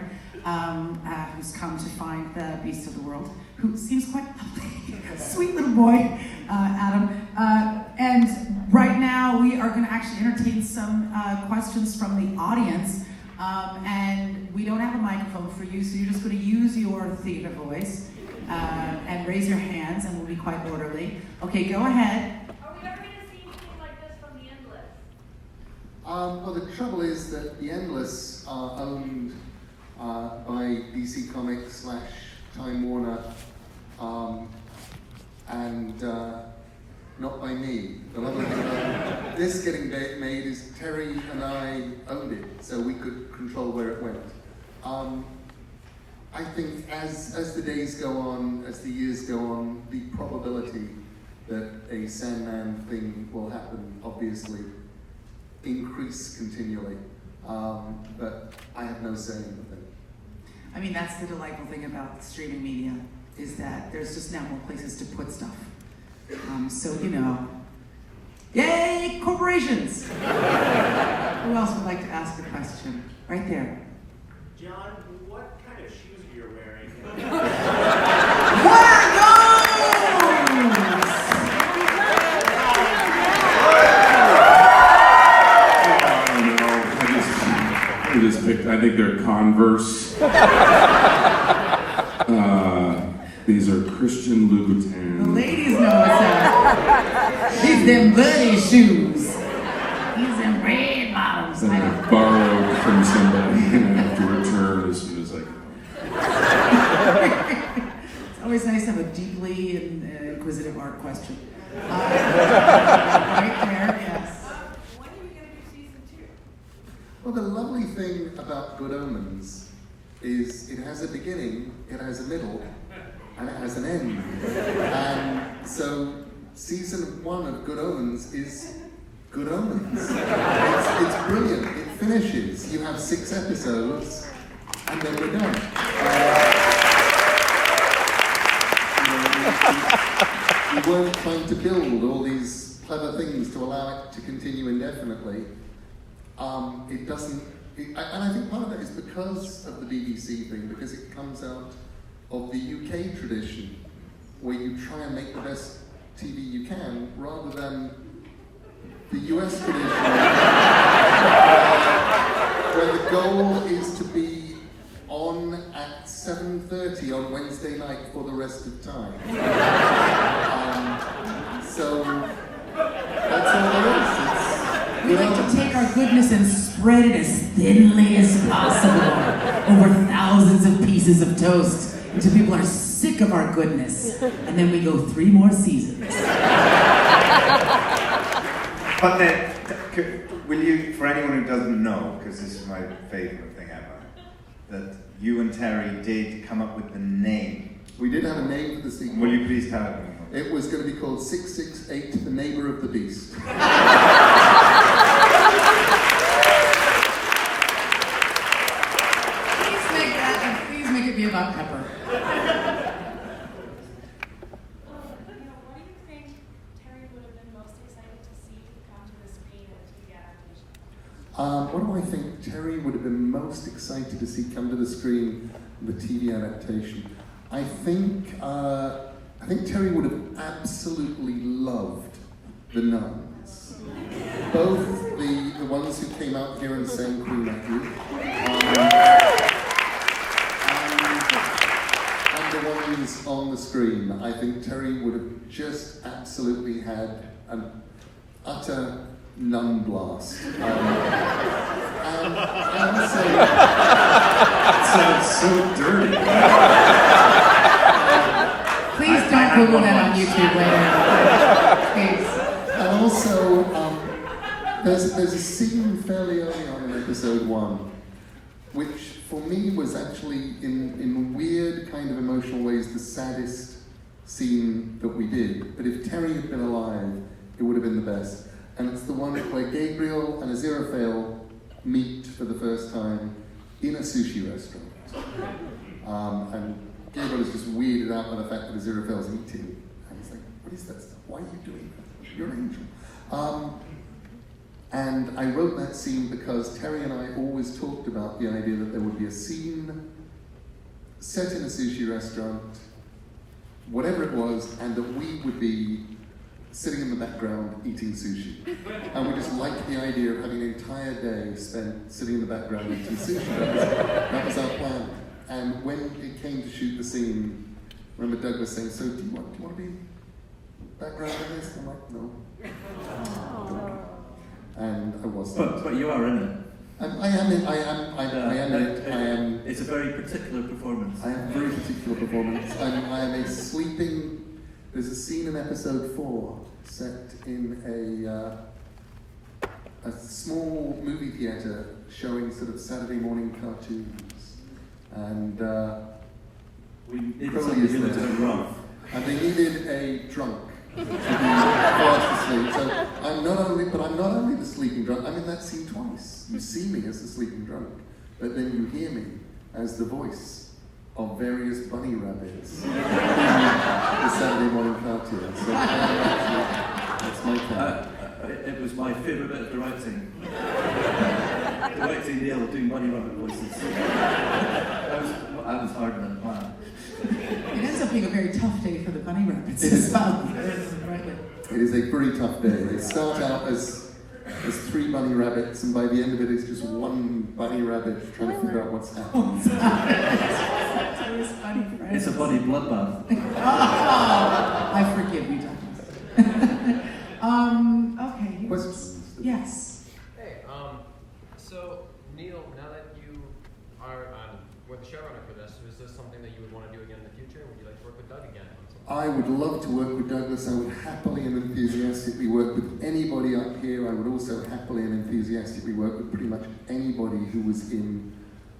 who's come to find the beast of the world, who seems quite lovely. Sweet little boy, Adam. And right now we are going to actually entertain some questions from the audience. And we don't have a microphone for you, so you're just going to use your theater voice and raise your hands, and we'll be quite orderly. Okay, go ahead. Are we ever going to see anything like this from the Endless? Well, the trouble is that the Endless are owned by DC Comics / Time Warner, and not by me. The lovely thing about this getting made is Terry and I owned it, so we could control where it went. I think as the days go on, as the years go on, the probability that a Sandman thing will happen, obviously, increase continually. But I have no say in the thing. That's the delightful thing about streaming media, is that there's just now more places to put stuff. Yay, corporations! Who else would like to ask a question? Right there. John, what kind of shoes are you wearing? What are those? I just picked, I think they're Converse. These are Christian The Louboutins. ladies know what's up. These them bloody shoes. These them red bottoms. That I borrowed from somebody and I have to return as soon as I can. It's always nice to have a deeply inquisitive art question. Right there, yes. When are we going to do season 2? Well, the lovely thing about Good Omens is it has a beginning, it has a middle, and it has an end. And so season 1 of Good Omens is Good Omens. It's brilliant. It finishes. You have 6 episodes, and then we're done. We weren't trying to build all these clever things to allow it to continue indefinitely. It doesn't, and I think part of that is because of the BBC thing, because it comes out of the UK tradition, where you try and make the best TV you can, rather than the US tradition, where the goal is to be on at 7:30 on Wednesday night for the rest of time. So that's all there is. We like to take our goodness and spread it as thinly as possible over thousands of pieces of toast until people are sick of our goodness. And then we go 3 more seasons. But then, will you, for anyone who doesn't know, because this is my favourite thing ever, that you and Terry did come up with the name. We did have a name for the sequel. Will you please tell it? It was going to be called 668, The Neighbour of the Beast. Please make it be about Pepper. What do you think Terry would have been most excited to see come to the screen in a TV adaptation? What do I think Terry would have been most excited to see come to the screen in the TV adaptation? I think Terry would have absolutely loved The Nuns. Both the ones who came out here and sang Queen at You, and the ones on the screen. I think Terry would have just absolutely had an utter nun blast. And I It sounds so dirty. Please don't Google that on YouTube later. Please. And also, there's a scene fairly early on in episode 1, which for me was actually, in weird kind of emotional ways, the saddest scene that we did. But if Terry had been alive, it would have been the best. And it's the one where Gabriel and Aziraphale meet for the first time in a sushi restaurant. And Gabriel is just weirded out by the fact that Aziraphale's eating. And he's like, what is that stuff? Why are you doing that? You're an angel. And I wrote that scene because Terry and I always talked about the idea that there would be a scene set in a sushi restaurant, whatever it was, and that we would be sitting in the background eating sushi. And we just liked the idea of having an entire day spent sitting in the background eating sushi. That was our plan. And when it came to shoot the scene, remember Doug was saying, so do you want to be background in this? I'm like, no. And I wasn't. But you are in it. I am in it. It's a very particular performance. I have a very particular performance. I am a sleeping. There's a scene in episode 4 set in a small movie theatre showing sort of Saturday morning cartoons, and We need Crowley somebody is who lives there. in rough. And they needed a drunk to be fast asleep. So I'm not only the sleeping drunk. I'm in that scene twice. You see me as the sleeping drunk, but then you hear me as the voice of various bunny rabbits in the Saturday morning cartoon. So that's my part. It was my favourite bit of the writing. directing Neil doing bunny rabbit voices. I was harder than planned. It ends up being a very tough day for the bunny rabbits as well. It is a very tough day. They start out as 3 bunny rabbits, and by the end of it, it's just one bunny rabbit trying to figure out what's happening. It's a bunny bloodbath. I forgive you, Douglas. Okay. Questions? Yes. Hey, so Neil, now that you are with the showrunner for this, is this something that you would want to do again in the future? Would you like to work with Doug again? I would love to work with Douglas. I would happily and enthusiastically work with anybody up here. I would also happily and enthusiastically work with pretty much anybody who was in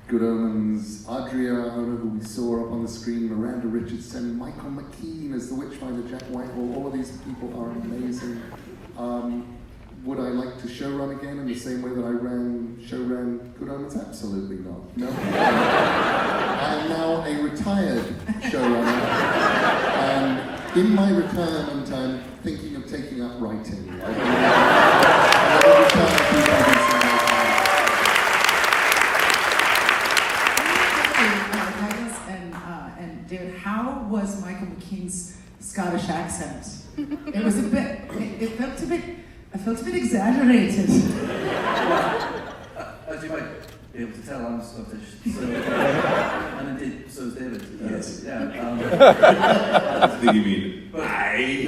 Good Omens. Adriana, who we saw up on the screen, Miranda Richardson, Michael McKean as the Witchfinder, Jack Whitehall. All of these people are amazing. Would I like to showrun again in the same way that I showran Good Omens? Absolutely not. No. I am now a retired showrunner, and in my retirement, I'm thinking of taking up writing. And David, how was Michael McKean's Scottish accent? It was a bit. It felt a bit. I felt a bit exaggerated. As you might be able to tell, I'm Scottish. So, and indeed, so is David. Yes. Yeah. I think you mean, aye.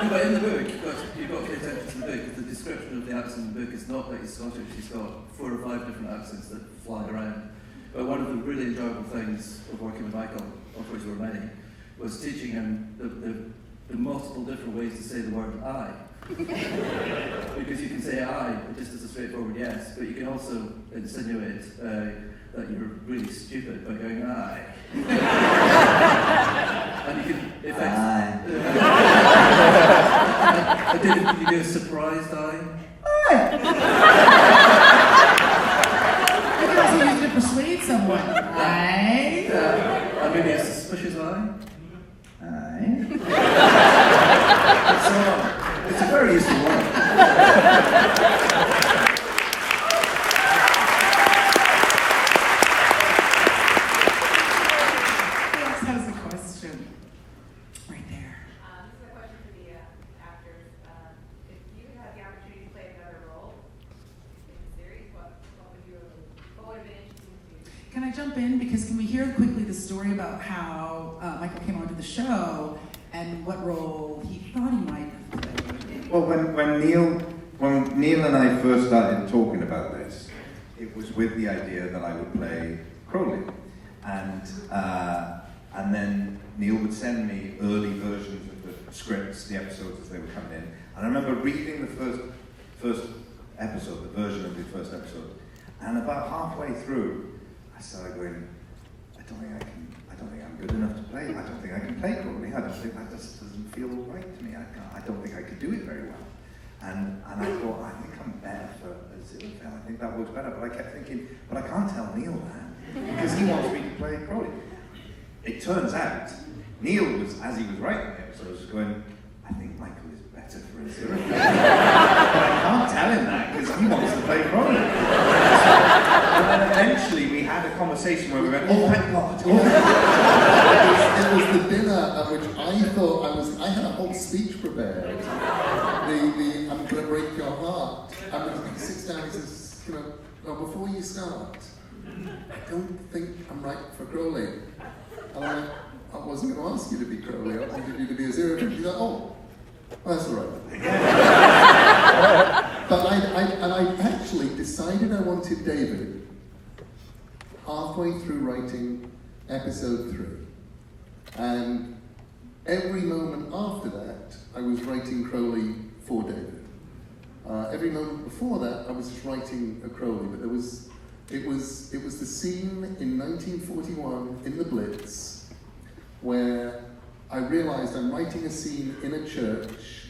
But in the book, you've got to pay attention to the book. The description of the accent in the book is not like he's Scottish. He's got 4 or 5 different accents that fly around. But one of the really enjoyable things of working with Michael, of which there were many, was teaching him the multiple different ways to say the word I. Because you can say I just as a straightforward yes, but you can also insinuate that you're really stupid by going I. And you can David, can you do a surprised eye? I can also use it to persuade someone. Aye. And maybe a suspicious eye? Aye. It's a very useful word. Who else has a question? Right there. This is a question for the actors. If you had the opportunity to play another role in the series, what would have been interesting to you? Can I jump in? Because can we hear quickly the story about how Michael came onto the show and what role he thought he might have played? Well, when Neil and I first started talking about this, it was with the idea that I would play Crowley, and then Neil would send me early versions of the scripts, the episodes as they were coming in, and I remember reading the first episode, the version of the first episode, and about halfway through, I started going, I don't think I'm good enough to play. I don't think I can play Crowley. I don't think that just doesn't feel right to me. I don't think I could do it very well. And I thought, I think I'm better for Aziraphale. I think that works better. But I kept thinking, but I can't tell Neil that because he wants me to play Crowley. It turns out, Neil was, as he was writing the episodes, was going, I think Michael is better for Aziraphale. But I can't tell him that because he wants to play Crowley. And then eventually we had a conversation where we went, oh my God. It was the dinner at which I thought I had a whole speech prepared. I'm going to break your heart. And he sits down and says, before you start, I don't think I'm right for Crowley. And I'm like, I wasn't going to ask you to be Crowley, I wanted you to be Aziraphale. He's like, oh, that's all right. But I actually decided I wanted David halfway through writing episode 3. And every moment after that, I was writing Crowley for David. Every moment before that, I was just writing a Crowley, but it was the scene in 1941 in the Blitz where I realized I'm writing a scene in a church.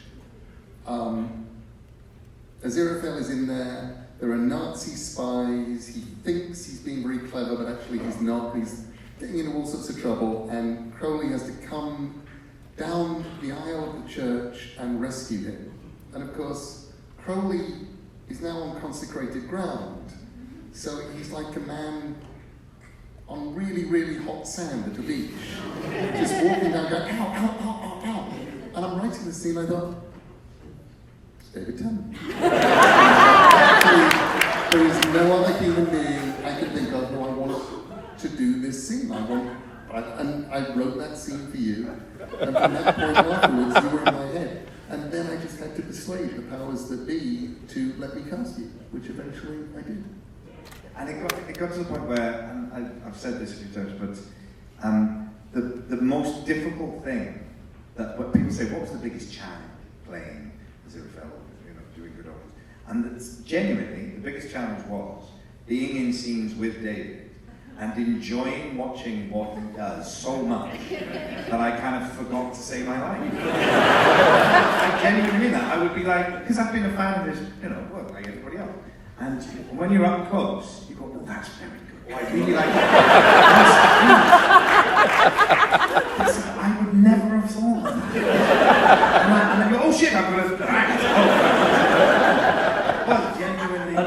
Aziraphale is in there, there are Nazi spies, he thinks he's being very clever, but actually he's not, he's getting into all sorts of trouble, and Crowley has to come down the aisle of the church and rescue him. And of course, Crowley is now on consecrated ground, so he's like a man on really, really hot sand at a beach, just walking down going, ow, ow, ow, ow, ow. And I'm writing the scene, I thought, it's David Tennant. Actually, there is no other human being I can think of who I want to do this scene. And I wrote that scene for you, and from that point afterwards, you were in my head. And then I just had to persuade the powers that be to let me cast you, which eventually I did. And it got to the point where, and I've said this a few times, but the most difficult thing that what people say, what was the biggest challenge playing Aziraphale, doing Good Omens? And it's genuinely, the biggest challenge was being in scenes with David and enjoying watching what he does so much that I kind of forgot to say my line. I genuinely mean that. I would be like, because I've been a fan of his, work like everybody else. And when you're up close, you go, oh, that's very good. I really like that. I would never have thought of that. And I go, oh shit, I'm going to act. Well, genuinely. I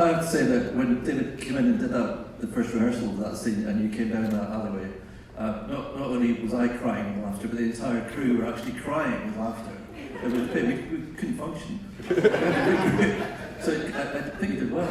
have to say that when David came in and did the first rehearsal of that scene, and you came down that alleyway, not only was I crying with laughter, but the entire crew were actually crying with laughter. We couldn't function. So I think you did well.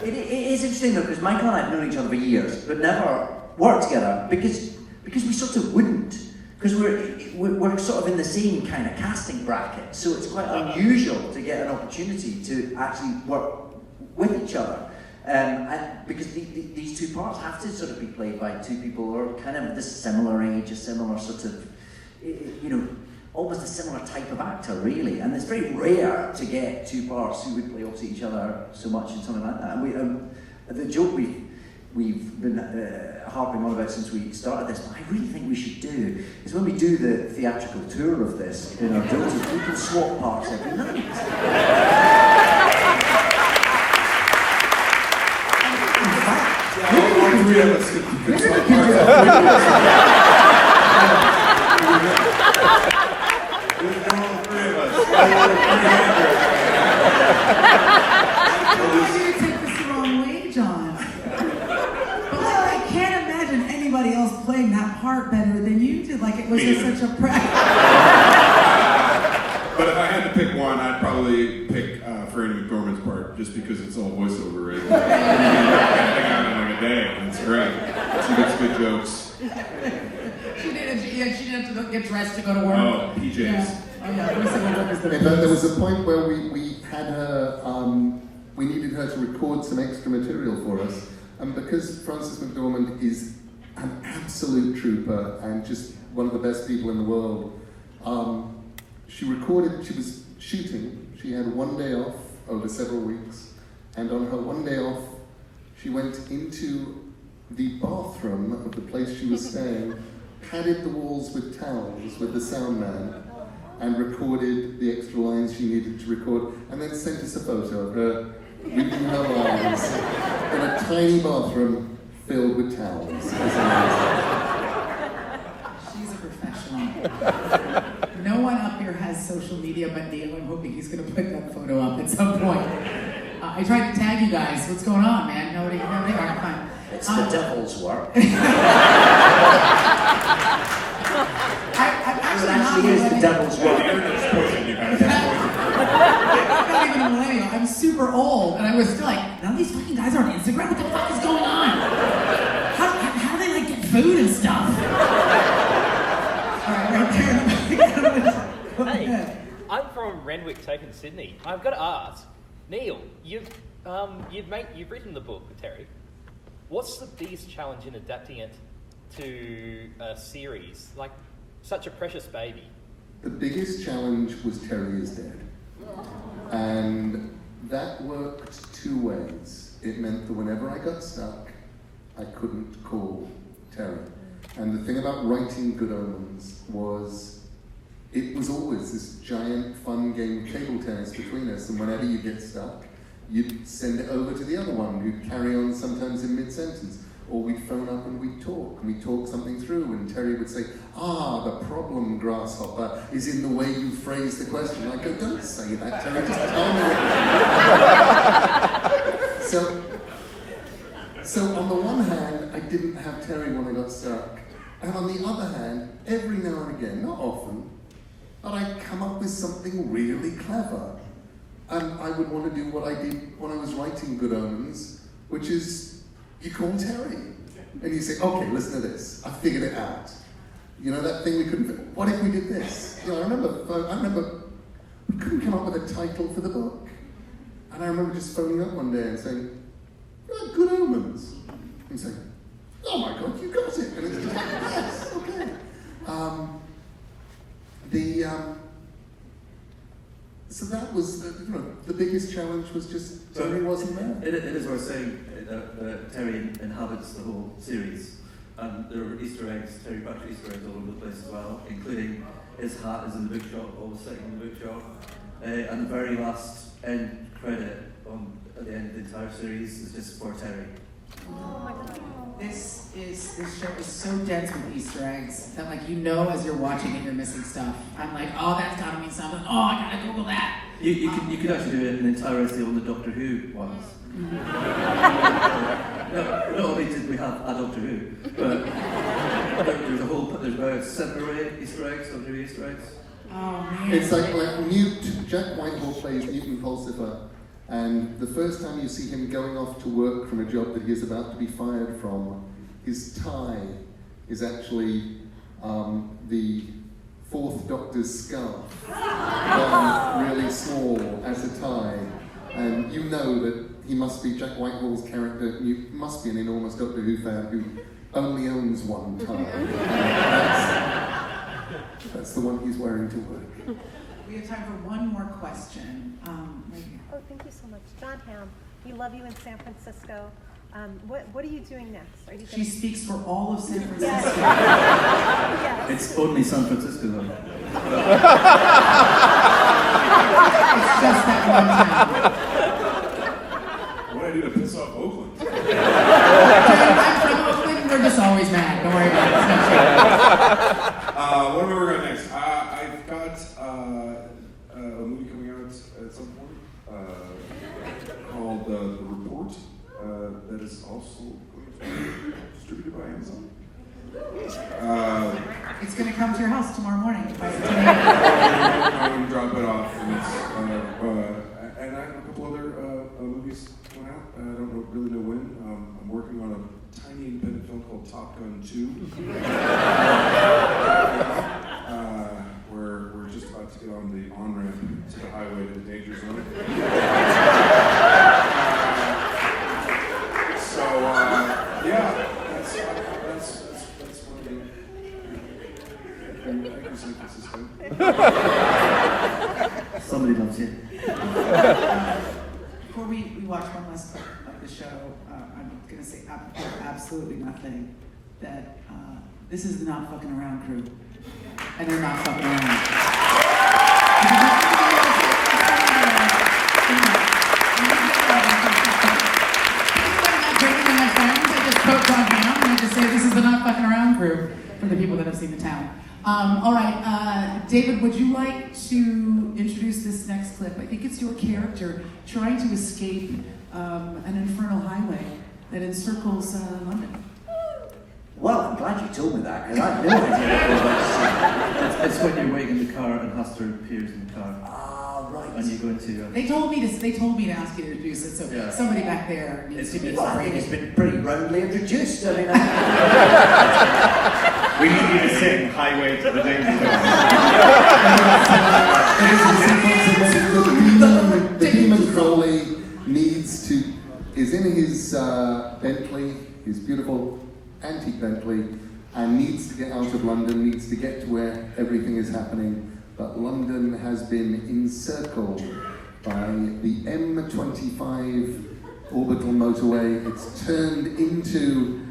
It is interesting though, because Michael and I have known each other for years, but never worked together because we sort of wouldn't. Because we're sort of in the same kind of casting bracket, so it's quite unusual to get an opportunity to actually work with each other. And because these two parts have to sort of be played by two people who are kind of the similar age, a similar sort of, almost a similar type of actor, really. And it's very rare to get two parts who would play opposite each other so much in something like that. And the joke we've been harping on about since we started this, but I really think we should do, is when we do the theatrical tour of this in our daughters, we can swap parts every night. All three of us could swap parts. You take this the wrong way, John. But I can't imagine anybody else playing that part better than you did. Like it was just such a practice. But if I had to pick one, I'd probably pick Franny McDormand's part, just because it's all voiceover, right? You can get that out in like a day, and it's great. She gets good jokes. She didn't have to get dressed to go to work. Oh, PJs. Yeah. Oh, yeah. There was a point where we had her, we needed her to record some extra material for us, and because Frances McDormand is an absolute trooper and just one of the best people in the world, she was shooting, she had one day off over several weeks, and on her one day off, she went into the bathroom of the place she was staying, padded the walls with towels with the sound man, and recorded the extra lines she needed to record, and then sent us a photo of her reading her lines in a tiny bathroom filled with towels. She's a professional. No one up here has social media but Neil. I'm hoping he's going to put that photo up at some point. I tried to tag you guys. What's going on, man? Nobody. All right, fine. It's the devil's work. I'm It actually is the devil's work. I'm not even a millennial. I'm super old, and I was still like, none of these fucking guys are on Instagram. What the fuck is going on? How do they like get food and stuff? All right, right there. Hey, I'm from Randwick, taken Sydney. I've got to ask, Neil, you've written the book, Terry. What's the biggest challenge in adapting it to a series? Like, such a precious baby. The biggest challenge was Terry is Dead. And that worked two ways. It meant that whenever I got stuck, I couldn't call Terry. And the thing about writing Good Omens was it was always this giant fun game of table tennis between us, and whenever you get stuck, you'd send it over to the other one, who'd carry on sometimes in mid-sentence, or we'd phone up and we'd talk something through, and Terry would say, the problem, grasshopper, is in the way you phrase the question. I go, don't say that, Terry, just tell me. So on the one hand, I didn't have Terry when I got stuck, and on the other hand, every now and again, not often, but I'd come up with something really clever. And I would want to do what I did when I was writing Good Omens, which is, you call Terry. And you say, okay, listen to this. I figured it out. You know that thing we couldn't, what if we did this? You know, I remember we couldn't come up with a title for the book. And I remember just phoning up one day and saying, Good Omens. And saying, oh my God, you got it. And it's just like, yes, okay. So that was, the biggest challenge was just Terry wasn't there. It is worth saying that Terry inhabits the whole series, and there are Easter eggs, Terry Pratchett Easter eggs all over the place as well, including his hat is in the bookshop, always sitting in the bookshop, and the very last end credit at the end of the entire series is just for Terry. Oh my God. This show is so dense with Easter eggs that, like, as you're watching it, you're missing stuff. I'm like, oh, that's gotta mean something. Oh, I gotta Google that. You could actually do it an entire essay on the Doctor Who ones. Not only did we have a Doctor Who, but there's about 7 or 8 Easter eggs, Doctor Who Easter eggs. Oh man. It's like Newt, Jack Whitehall plays Newton Pulsifer. And the first time you see him going off to work from a job that he is about to be fired from, his tie is actually the Fourth Doctor's scarf, done really small as a tie. And you know that he must be, Jack Whitehall's character, must be an enormous Doctor Who fan who only owns one tie. That's the one he's wearing to work. We have time for one more question. Right here. Oh, thank you so much. Jon Hamm, we love you in San Francisco. What are you doing next? Are you She speaks for all of San Francisco. Yes. It's only San Francisco though. It's just that one town. What do I do to piss off Oakland? I'm from Oakland, we're just always mad. Don't worry about it. What am I working on next? I've got a movie coming out at some point called The Report that is also going to be distributed by Amazon. It's going to come to your house tomorrow morning. I'm going to drop it off. And I have a couple other movies coming out. I don't really know when. I'm working on a tiny independent film called Top Gun 2. Where we're just about to get on the on-ramp to the highway to the danger zone. That's one of the... Thank you, San Francisco. Somebody loves you. Before we watch one last clip of the show, I'm going to say absolutely nothing. That this is the Not Fucking Around crew. And they're not fucking around. I just quote Jon Hamm and I just say this is the Not Fucking Around crew for the people that have seen the town. All right, David, would you like to introduce this next clip? I think it's your character trying to escape an infernal highway that encircles London. Well, I'm glad you told me that, because I had no idea what I was about to say. It's when you're waiting in the car and Hester appears in the car. Ah, right. And you go into... They told me to ask you to introduce it, so somebody back there needs to be Well, I think separated. it's been pretty roundly introduced. I mean, We need you to sing Highway to the Danger Zone. The demon Crowley is in his Bentley, his beautiful antique Bentley, and needs to get out of London, needs to get to where everything is happening. But London has been encircled by the M25 orbital motorway. It's turned into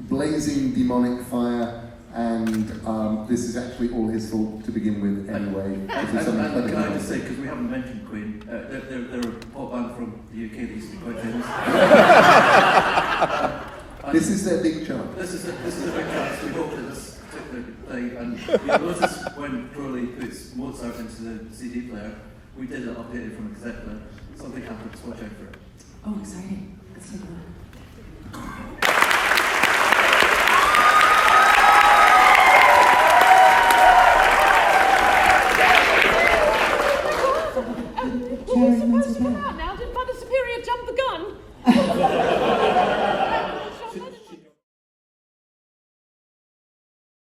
blazing demonic fire. and this is actually all his fault to begin with anyway. And can I just say, because we haven't mentioned Queen, they're a pop band from the UK that used to be quite famous. This is their big chance. This is a big chance. We hope that this particular thing, and you'll notice when Crowley puts Mozart into the CD player, we did it updated from a cassette player. Something happens, watch out for it. Oh, exciting.